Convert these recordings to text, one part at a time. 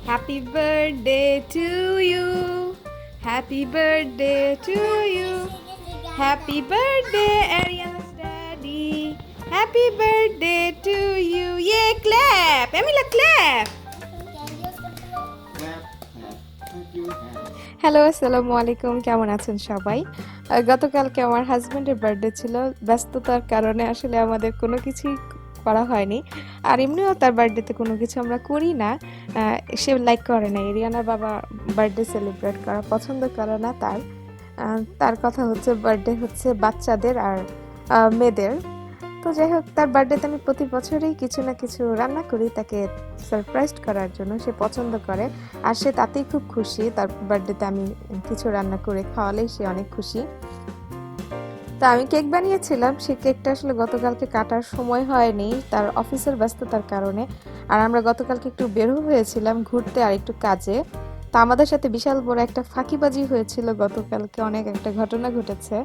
Happy birthday to you. Happy birthday to you. Happy birthday, Ariana's daddy. Happy birthday to you. Yay, clap. Emila, clap. Hello, আসসালামু আলাইকুম। কেমন আছেন সবাই? গতকালকে আমার হাজবেন্ডের বার্থডে ছিল। ব্যস্ততার কারণে আসলে আমাদের কোনো কিছুই করা হয়নি। আর এমনিও তার বার্থডেতে কোনো কিছু আমরা করি না। সে লাইক করে না, এরিয়ানার বাবা বার্থডে সেলিব্রেট করা পছন্দ করে না তার। তার কথা হচ্ছে বার্থডে হচ্ছে বাচ্চাদের আর মেয়েদের। তো যাই হোক, তার বার্থডেতে আমি প্রতি বছরই কিছু না কিছু রান্না করি তাকে সারপ্রাইজ করার জন্য। সে পছন্দ করে আর সে তাতেই খুব খুশি। তার বার্থডেতে আমি কিছু রান্না করে খাওয়ালেই সে অনেক খুশি। তো আমি কেক বানিয়েছিলাম, সেই কেকটা আসলে গতকালকে কাটার সময় হয়নি তার অফিসের ব্যস্ততার কারণে। আর আমরা গতকালকে একটু বেরো হয়েছিলাম ঘুরতে আর একটু কাজে। তা আমাদের সাথে বিশাল বড় একটা ফাঁকিবাজি হয়েছিল গতকালকে, অনেক একটা ঘটনা ঘটেছে।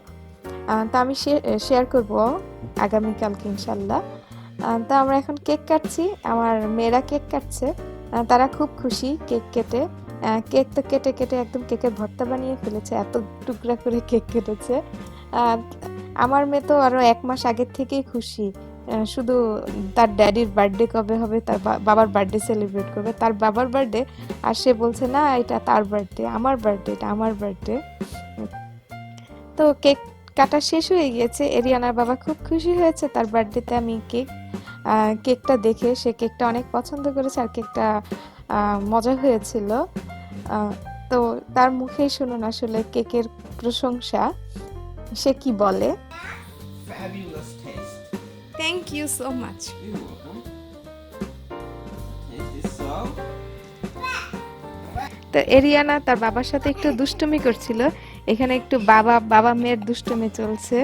তা আমি শেয়ার করব আগামীকালকে ইনশাল্লাহ। তা আমরা এখন কেক কাটছি, আমার মেয়েরা কেক কাটছে। তারা খুব খুশি কেক কেটে। কেক তো কেটে কেটে একদম কেকের ভর্তা বানিয়ে ফেলেছে, এত টুকরা করে কেক কেটেছে। আহ, আমার মেয়ে তো আরো 1 মাস আগের থেকেই খুশি। শুধু তার ড্যাডির বার্থডে কবে হবে, তার বাবার বার্থডে সেলিব্রেট করবে, তার বাবার বার্থডে। আর সে বলছে না এটা তার বার্থডে, আমার বার্থডে, এটা আমার বার্থডে। তো কেক কাটা শেষ হয়ে গিয়েছে, এরিয়ানার বাবা খুব খুশি হয়েছে তার বার্থডেতে আমি কেকটা দেখে। সে কেকটা অনেক পছন্দ করেছে আর কেকটা মজা হয়েছিল। তো তার মুখেই শুনুন আসলে কেকের প্রশংসা, সে কি বলে। Fabulous taste. Thank you so much. You're welcome. Taste is so. তো এরিয়ানা তার বাবার সাথে একটু দুষ্টুমি করছিল। এখানে একটু বাবা বাবা মেয়ের দুষ্টুমি চলছে।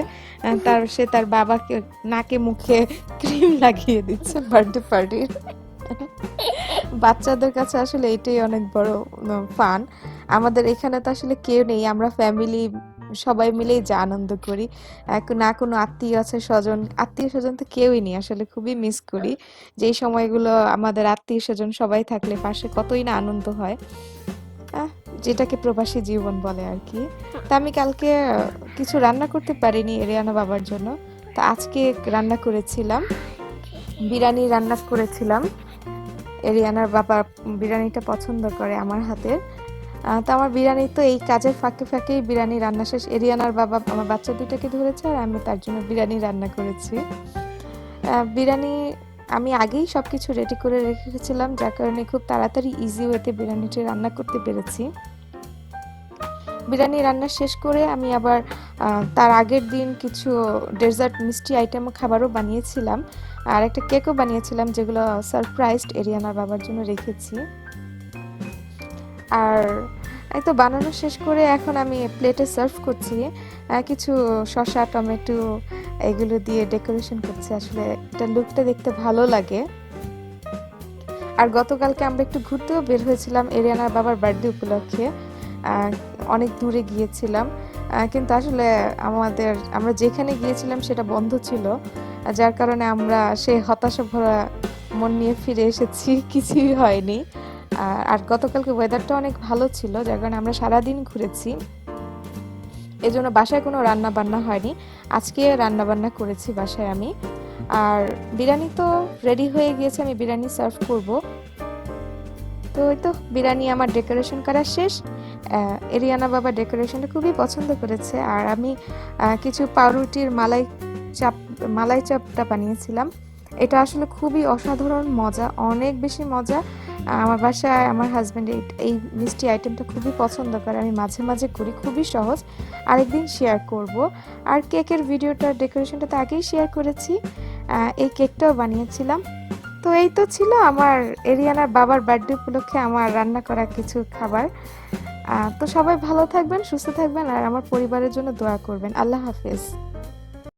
সে তার বাবাকে নাকে মুখে ক্রিম লাগিয়ে দিচ্ছে বার্থডে পার্টির। বাচ্চাদের কাছে আসলে এটাই অনেক বড় ফান। আমাদের এখানে তো আসলে কেউ নেই, আমরা ফ্যামিলি সবাই মিলেই যা আনন্দ করি। না কোনো আত্মীয় আছে স্বজন, আত্মীয় স্বজন তো কেউই নেই, আসলে খুবই মিস করি যেই সময়গুলো আমাদের আত্মীয় স্বজন সবাই থাকলে পাশে কতই না আনন্দ হয়। আহ, যেটাকে প্রবাসী জীবন বলে আর কি। তা আমি কালকে কিছু রান্না করতে পারিনি এরিয়ানা বাবার জন্য। তা আজকে রান্না করেছিলাম, বিরিয়ানি রান্না করেছিলাম। এরিয়ানার বাবা বিরিয়ানিটা পছন্দ করে আমার হাতের। তো আমার বিরিয়ানি তো এই কাজের ফাঁকে ফাঁকেই বিরিয়ানি রান্না শেষ। এরিয়ানার বাবা আমার বাচ্চা দুইটাকে ধরেছে আর আমি তার জন্য বিরিয়ানি রান্না করেছি। বিরিয়ানি আমি আগেই সব কিছু রেডি করে রেখেছিলাম, যার কারণে খুব তাড়াতাড়ি ইজি ওয়েতে বিরিয়ানিটি রান্না করতে পেরেছি। বিরিয়ানি রান্না শেষ করে আমি আবার তার আগের দিন কিছু ডেজার্ট মিষ্টি আইটেমও খাবারও বানিয়েছিলাম আর একটা কেকও বানিয়েছিলাম, যেগুলো সারপ্রাইজড এরিয়ানার বাবার জন্য রেখেছি। আর এই তো বানানো শেষ করে এখন আমি প্লেটে সার্ভ করছি। কিছু শসা টমেটো এগুলো দিয়ে ডেকোরেশন করছি, আসলে এটা লুকটা দেখতে ভালো লাগে। আর গতকালকে আমরা একটু ঘুরতেও বের হয়েছিলাম এরিয়ানার বাবার বার্থডে উপলক্ষে। অনেক দূরে গিয়েছিলাম, কিন্তু আসলে আমরা যেখানে গিয়েছিলাম সেটা বন্ধ ছিল, যার কারণে আমরা হতাশা ভরা মন নিয়ে ফিরে এসেছি, কিছুই হয়নি। আর গতকালকে ওয়েদারটা অনেক ভালো ছিল, যার কারণে আমরা সারাদিন ঘুরেছি। এজন্য বাসায় কোনো রান্না বান্না হয়নি, আজকে রান্না বান্না করেছি বাসায় আমি। আর বিরিয়ানি তো রেডি হয়ে গিয়েছে, আমি বিরিয়ানি সার্ভ করব। তো ওই তো বিরিয়ানি আমার ডেকোরেশন করা শেষ। এরিয়ানা বাবা ডেকোরেশনটা খুবই পছন্দ করেছে। আর আমি কিছু পাউরুটির মালাই চাপটা বানিয়েছিলাম। এটা আসলে খুবই অসাধারণ মজা, অনেক বেশি মজা। আমার বাসায় আমার হাজব্যান্ড এই মিষ্টি আইটেমটা খুবই পছন্দ করে, আমি মাঝে মাঝে করি, খুবই সহজ। আরেকদিন শেয়ার করব। আর কেকের ভিডিওটা ডেকোরেশনটা তো আগেই শেয়ার করেছি। এই কেকটাও বানিয়েছিলাম। তো এই তো ছিল আমার এরিয়ানার বাবার বার্থডে উপলক্ষে আমার রান্না করা কিছু খাবার। তো সবাই ভালো থাকবেন, সুস্থ থাকবেন আর আমার পরিবারের জন্য দোয়া করবেন। আল্লাহ হাফেজ।